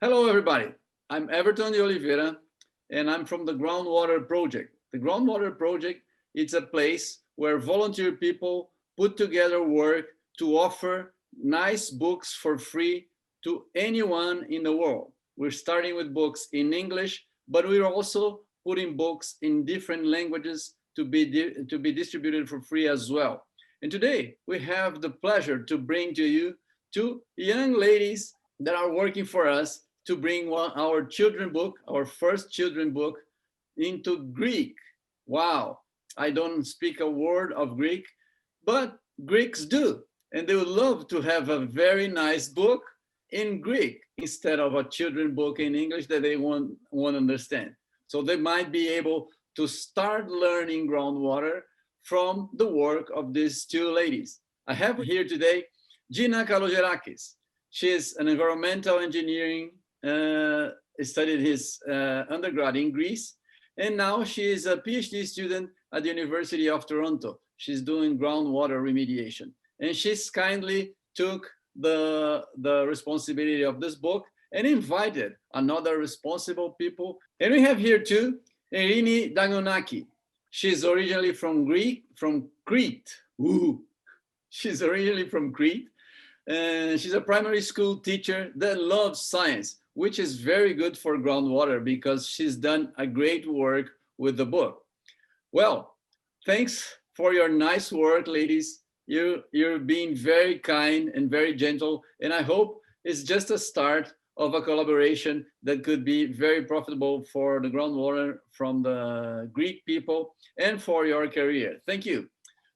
Hello, everybody. I'm Everton de Oliveira, and I'm from the Groundwater Project. The Groundwater Project is a place where volunteer people put together work to offer nice books for free to anyone in the world. We're starting with books in English, but we're also putting books in different languages to be distributed for free as well. And today we have the pleasure to bring to you two young ladies that are working for us to bring our children book, our first children book, into Greek. Wow, I don't speak a word of Greek, but Greeks do. And they would love to have a very nice book in Greek instead of a children book in English that they won't understand. So they might be able to start learning groundwater from the work of these two ladies. I have here today Gina Kalogerakis. She is an environmental engineering, studied his undergrad in Greece, and now she is a PhD student at the University of Toronto. She's doing groundwater remediation. And she's kindly took the responsibility of this book and invited another responsible people. And we have here too, Irini Ntagkounaki. She's originally from Crete. Ooh. She's originally from Crete. And she's a primary school teacher that loves science, which is very good for groundwater because she's done a great work with the book. Well, thanks for your nice work, ladies. You're being very kind and very gentle, and I hope it's just a start of a collaboration that could be very profitable for the groundwater from the Greek people and for your career. Thank you.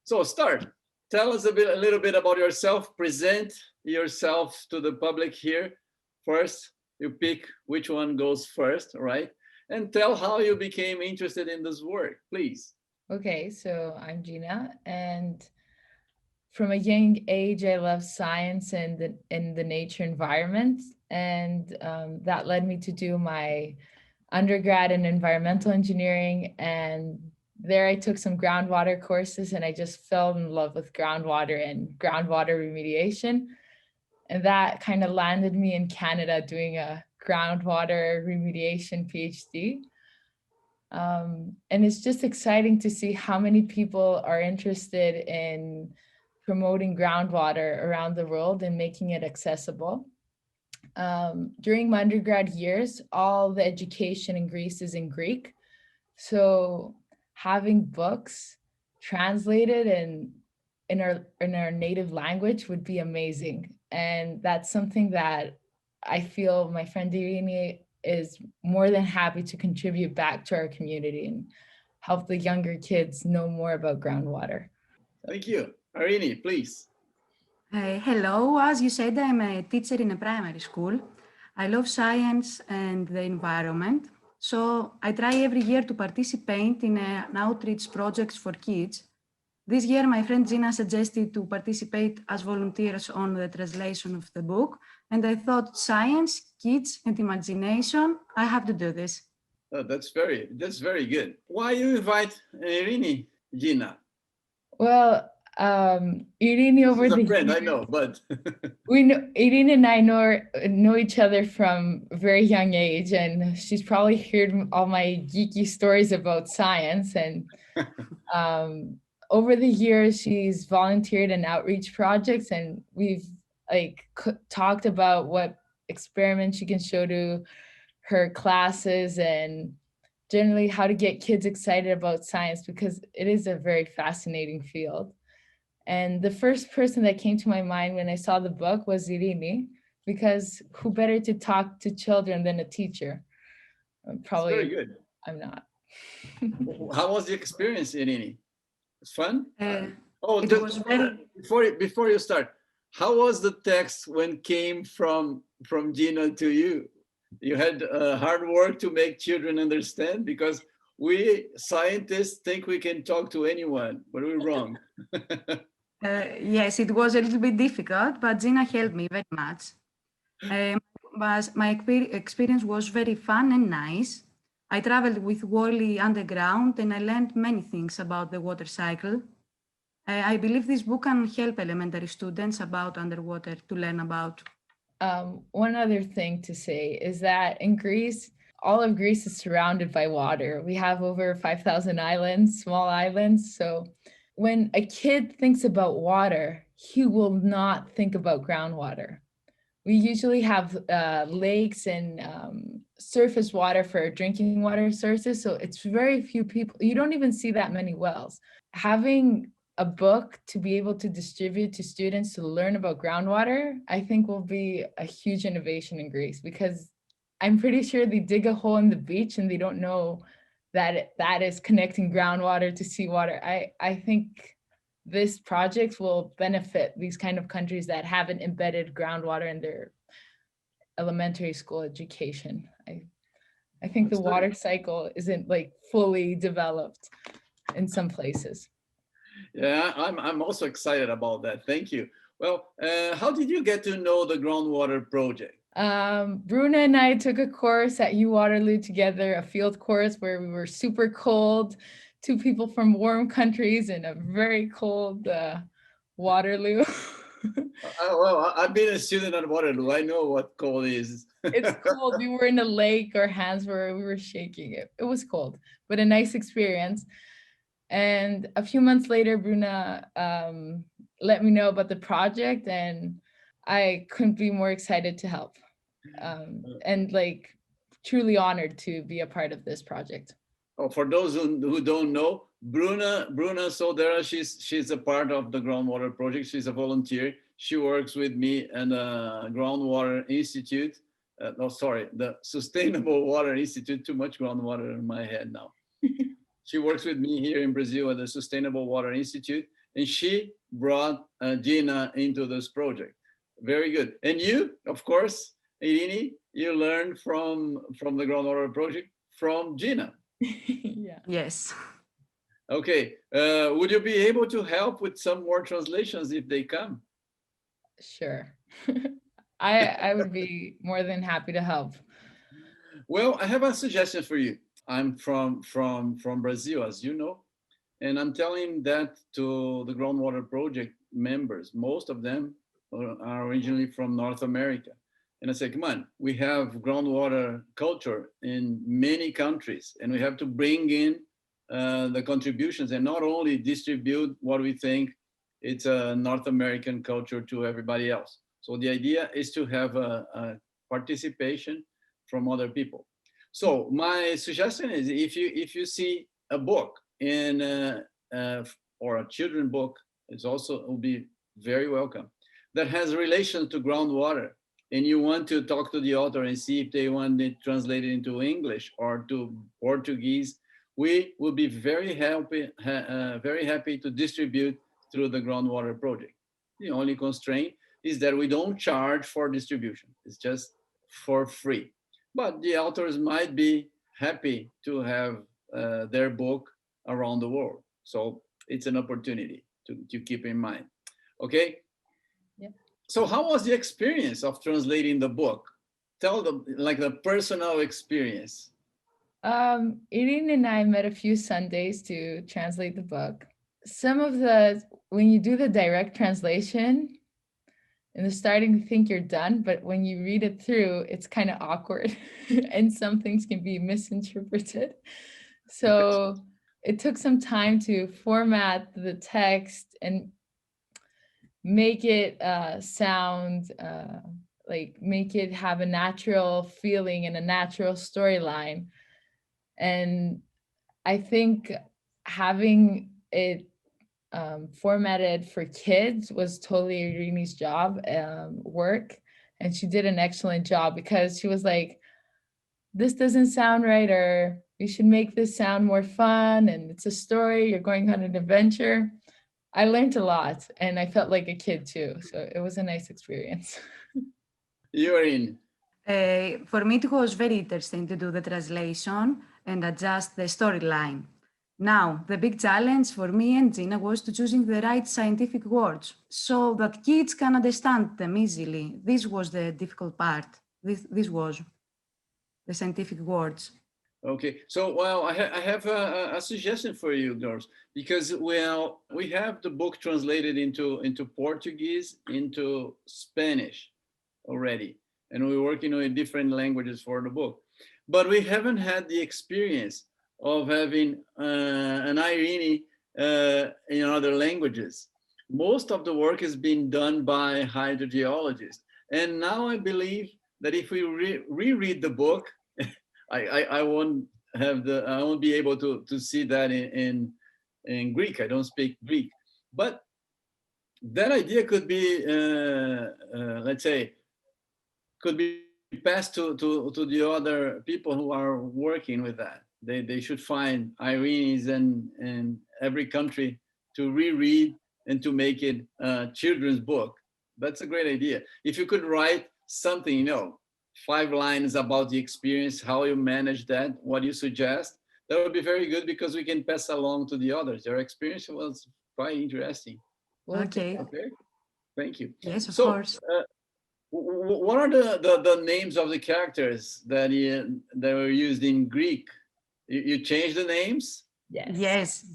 So start. Tell us a little bit about yourself. Present yourself to the public here. First, you pick which one goes first, right? And tell how you became interested in this work, please. Okay, so I'm Gina, and from a young age, I love science and the nature environment, and that led me to do my undergrad in environmental engineering. And there I took some groundwater courses, and I just fell in love with groundwater and groundwater remediation. And that kind of landed me in Canada doing a groundwater remediation PhD. And it's just exciting to see how many people are interested in promoting groundwater around the world and making it accessible. During my undergrad years, all the education in Greece is in Greek. So having books translated in our native language would be amazing. And that's something that I feel my friend Irini is more than happy to contribute back to our community and help the younger kids know more about groundwater. Thank you. Irini, please. Hello, as you said, I'm a teacher in a primary school. I love science and the environment. So I try every year to participate in an outreach projects for kids. This year, my friend Gina suggested to participate as volunteers on the translation of the book. And I thought science, kids, and imagination, I have to do this. Oh, that's very good. Why you invite Irini, Gina? Well, Irini over the friend, years, I know, but we know Irini and I know each other from a very young age, and she's probably heard all my geeky stories about science. And over the years, she's volunteered in outreach projects, and we've talked about what experiments she can show to her classes and generally how to get kids excited about science, because it is a very fascinating field. And the first person that came to my mind when I saw the book was Irini, because who better to talk to children than a teacher? Probably. That's very good. I'm not. How was the experience, Irini? It's fun? It was very... Before you start, how was the text when came from Gina to you? You had hard work to make children understand, because we scientists think we can talk to anyone, but we're wrong. Yes, it was a little bit difficult, but Gina helped me very much. But my experience was very fun and nice. I traveled with Wally underground, and I learned many things about the water cycle. I believe this book can help elementary students about underwater to learn about One other thing to say is that in Greece, all of Greece is surrounded by water. We have over 5,000 islands, small islands. So when a kid thinks about water, he will not think about groundwater. We usually have lakes and surface water for drinking water sources. So it's very few people, you don't even see that many wells. Having a book to be able to distribute to students to learn about groundwater, I think will be a huge innovation in Greece, because I'm pretty sure they dig a hole in the beach and they don't know that that is connecting groundwater to seawater. I think this project will benefit these kind of countries that haven't embedded groundwater in their elementary school education. I think the water cycle isn't like fully developed in some places. Yeah, I'm also excited about that. Thank you. Well, how did you get to know the Groundwater project? Bruna and I took a course at U Waterloo together, a field course where we were super cold, two people from warm countries in a very cold Waterloo. Well, I've been a student at Waterloo. I know what cold is. It's cold. We were in a lake, our hands we were shaking. It was cold, but a nice experience. And a few months later, Bruna let me know about the project, and I couldn't be more excited to help. And like truly honored to be a part of this project. Oh, for those who don't know, Bruna Sodera, she's a part of the Groundwater project. She's a volunteer. She works with me at the Groundwater Institute. No, sorry, the Sustainable Water Institute. Too much groundwater in my head now. She works with me here in Brazil at the Sustainable Water Institute, and she brought Gina into this project. Very good. And you, of course, Irini, you learned from the Groundwater project from Gina. Yeah. Yes. Okay. Would you be able to help with some more translations if they come? Sure. I would be more than happy to help. Well, I have a suggestion for you. I'm from Brazil, as you know, and I'm telling that to the Groundwater project members. Most of them are originally from North America. And I say, come on, we have groundwater culture in many countries, and we have to bring in the contributions and not only distribute what we think it's a North American culture to everybody else. So the idea is to have a participation from other people. So my suggestion is, if you see a book in or a children book, it's also will be very welcome, that has relation to groundwater, and you want to talk to the author and see if they want it translated into English or to Portuguese, we will be very happy to distribute through the Groundwater project. The only constraint is that we don't charge for distribution. It's just for free. But the authors might be happy to have their book around the world. So it's an opportunity to keep in mind. Okay? Yeah. So how was the experience of translating the book? Tell them, like, the personal experience. Irini and I met a few Sundays to translate the book. When you do the direct translation, in the starting you think you're done, but when you read it through, it's kind of awkward and some things can be misinterpreted. So it took some time to format the text and make it sound make it have a natural feeling and a natural storyline. And I think having it formatted for kids was totally Irini's work. And she did an excellent job, because she was like, this doesn't sound right, or we should make this sound more fun. And it's a story, you're going on an adventure. I learned a lot and I felt like a kid too. So it was a nice experience. Irini. For me, it was very interesting to do the translation and adjust the storyline. Now, the big challenge for me and Gina was to choosing the right scientific words so that kids can understand them easily. This was the difficult part. This was the scientific words. Okay, so well, I have a suggestion for you, girls, because well, we have the book translated into Portuguese, into Spanish. already, and we're working on different languages for the book. But we haven't had the experience of having an Irini in other languages. Most of the work is being done by hydrogeologists. And now I believe that if we reread the book, I won't I won't be able to see that in Greek. I don't speak Greek, but that idea could be, let's say, could be passed to the other people who are working with that. They should find Irines in every country to reread and to make it a children's book. That's a great idea. If you could write something, 5 lines about the experience, how you manage that, what you suggest, that would be very good because we can pass along to the others. Your experience was quite interesting. Well, Okay. Okay, thank you. Yes, of So, course. what are the names of the characters that were used in Greek? You changed the names? yes. Yes.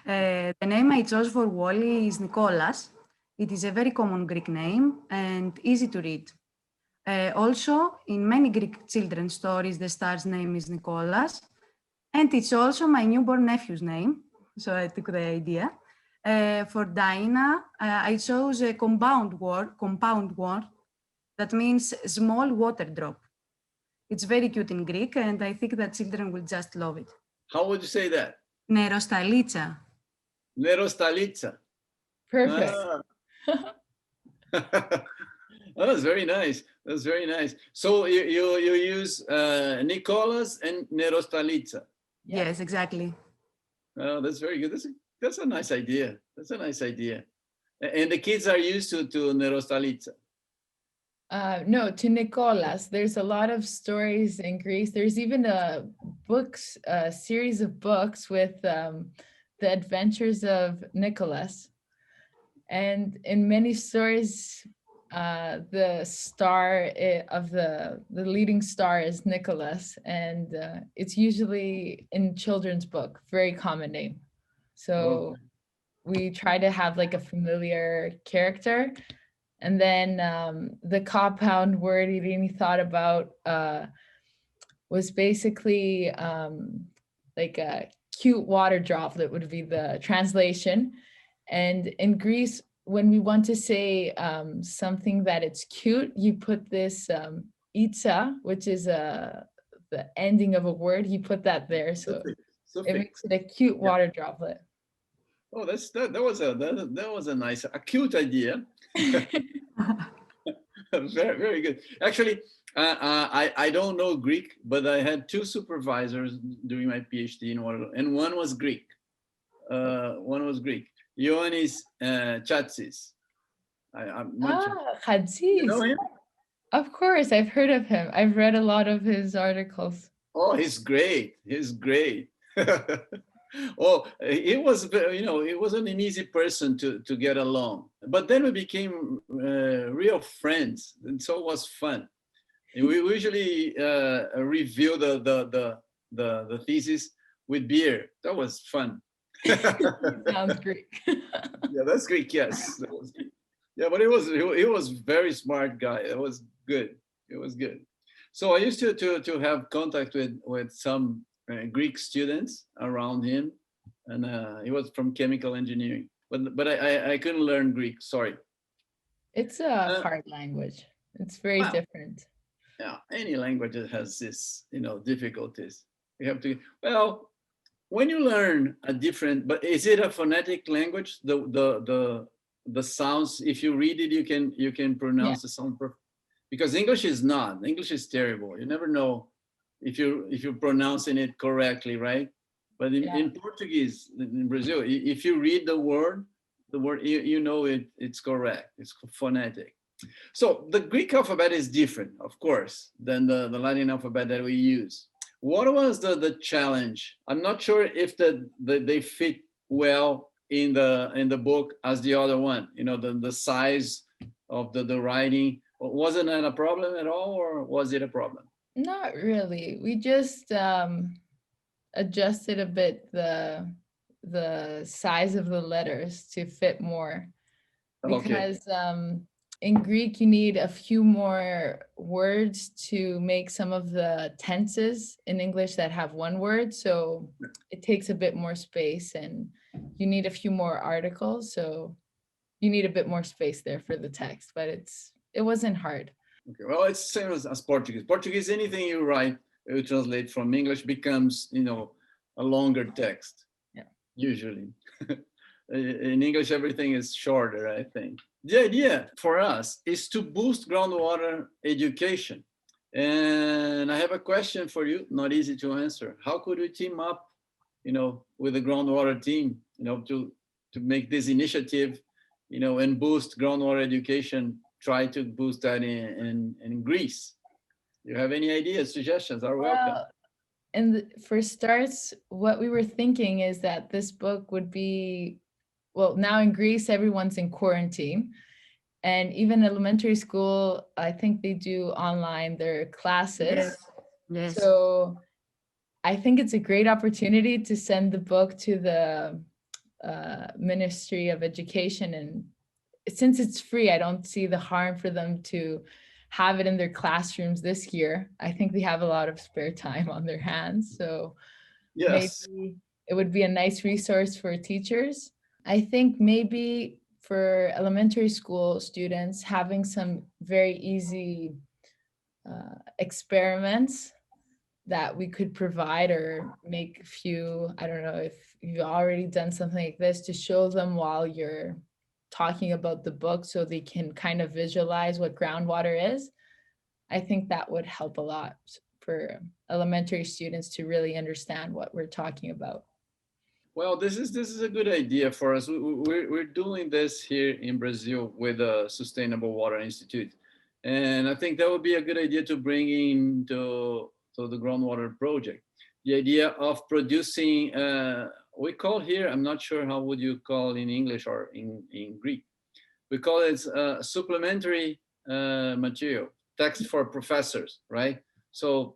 The name I chose for Wally is Nicholas. It is a very common Greek name and easy to read. Also, in many Greek children's stories, the star's name is Nicholas. And it's also my newborn nephew's name. So I took the idea. For Deanna, I chose a compound word that means small water drop. It's very cute in Greek, and I think that children will just love it. How would you say that? Nerostalitsa. Nerostalitsa. Perfect. Ah. Oh, that's very nice. That's very nice. So you use Nicholas and Nerostalitsa. Yes, exactly. Oh, that's very good. That's a nice idea. That's a nice idea. And the kids are used to Nerostalitsa. No, to Nicholas. There's a lot of stories in Greece. There's even a series of books with the adventures of Nicholas. And in many stories, the star of the leading star is Nicholas, and it's usually in children's book, very common name. So we try to have like a familiar character. And then the compound word Irini thought about was basically like a cute water droplet would be the translation. And in Greece, when we want to say something that it's cute, you put this itza, which is the ending of a word, you put that there. So it makes it a cute water droplet. Oh, that was a nice, a cute idea. Very, very good. Actually, I don't know Greek, but I had 2 supervisors during my PhD in water, and one was Greek. One was Greek. Ioannis Chatsis. I'm not sure. Hadsis. You know him? Of course, I've heard of him. I've read a lot of his articles. Oh, he's great. He's great. Oh, it was, it wasn't an easy person to get along. But then we became real friends, and so it was fun. And we usually review the thesis with beer. That was fun. Sounds Greek. Yeah, that's Greek. Yes, that was Greek. Yeah, but he was very smart guy. It was good. It was good. So I used to have contact with some Greek students around him, and he was from chemical engineering. But I couldn't learn Greek. Sorry. It's a hard language. It's very different. Yeah, any language has this, difficulties. You have to. Well, when you learn a different, but is it a phonetic language? The sounds, if you read it, you can pronounce the sound perfect. Because English is not. English is terrible. You never know if you're pronouncing it correctly, right? But in Portuguese, in Brazil, if you read the word, you know it's correct. It's phonetic. So the Greek alphabet is different, of course, than the Latin alphabet that we use. What was the challenge? I'm not sure if they fit well in the book as the other one. The size of the writing. Wasn't that a problem at all, or was it a problem? Not really. We just adjusted a bit the size of the letters to fit more, because in Greek, you need a few more words to make some of the tenses in English that have one word. So it takes a bit more space and you need a few more articles. So you need a bit more space there for the text, but it wasn't hard. Okay, well, it's the same as Portuguese. Portuguese, anything you write, you translate from English becomes, a longer text. Yeah. Usually. In English, everything is shorter, I think. The idea for us is to boost groundwater education. And I have a question for you, not easy to answer. How could we team up, with the groundwater team, to make this initiative, and boost groundwater education, try to boost that in Greece? You have any ideas, suggestions are welcome. Well, and for starts, what we were thinking is that this book would be, well, now in Greece, everyone's in quarantine. And even elementary school, I think they do online their classes. Yes. So I think it's a great opportunity to send the book to the Ministry of Education. And since it's free, I don't see the harm for them to have it in their classrooms this year. I think they have a lot of spare time on their hands. So Yes. maybe it would be a nice resource for teachers. I think maybe for elementary school students, having some very easy experiments that we could provide or make a few, I don't know if you've already done something like this, to show them while you're talking about the book so they can kind of visualize what groundwater is. I think that would help a lot for elementary students to really understand what we're talking about. Well, this is a good idea for us. We're doing this here in Brazil with the Sustainable Water Institute. And I think that would be a good idea to bring in to the groundwater project. The idea of producing, we call here, I'm not sure how would you call in English or in Greek. We call it supplementary material, text for professors, right? So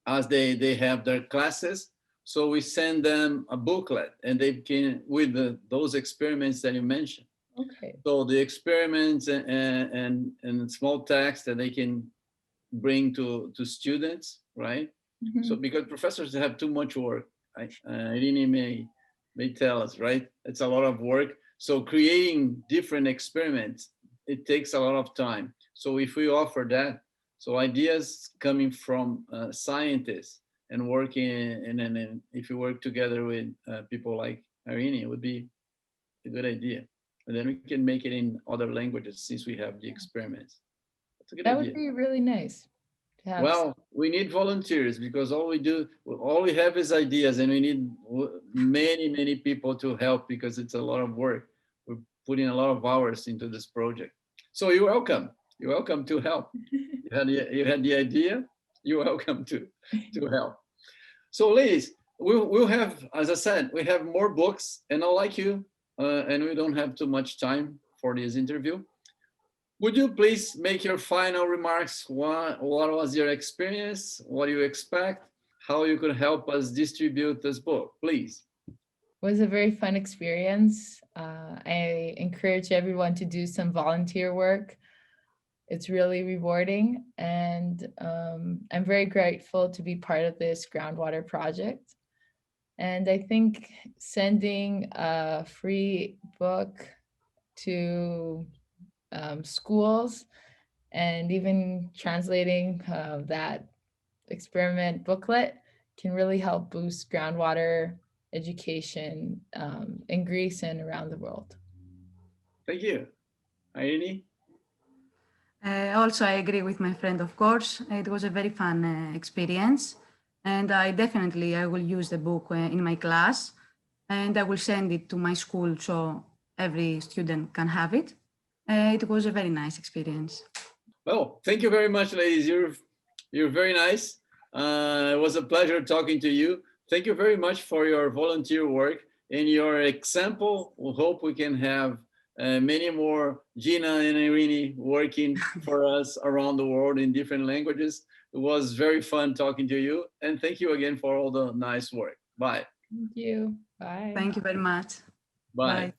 as they have their classes, so we send them a booklet and they can, with those experiments that you mentioned. Okay. So the experiments and small text that they can bring to students, right? Mhm. So because professors have too much work, Irini may tell us, right? It's a lot of work. So creating different experiments, it takes a lot of time. So if we offer that, so ideas coming from scientists and working, and if you work together with people like Irini, it would be a good idea. And then we can make it in other languages since we have the experiments. That's a good That idea. would be really nice to have. Well, we need volunteers because all we have is ideas, and we need many people to help because it's a lot of work. We're putting a lot of hours into this project. So you're welcome. You're welcome to help. You had the idea. You're welcome to help. So, ladies, we'll have, as I said, we have more books, and I'll like you, and we don't have too much time for this interview. Would you please make your final remarks? What was your experience? What do you expect? How you could help us distribute this book, please? Was a very fun experience. I encourage everyone to do some volunteer work. It's really rewarding, and I'm very grateful to be part of this groundwater project. And I think sending a free book to schools and even translating that experiment booklet can really help boost groundwater education in Greece and around the world. Thank you. Irini? Also, I agree with my friend, of course. It was a very fun experience. And I will use the book in my class. And I will send it to my school so every student can have it. It was a very nice experience. Well, thank you very much, ladies. You're very nice. It was a pleasure talking to you. Thank you very much for your volunteer work and your example. We hope we can have many more Gina and Irini working for us around the world in different languages. It was very fun talking to you. And thank you again for all the nice work. Bye. Thank you. Bye. Thank you very much. Bye. Bye.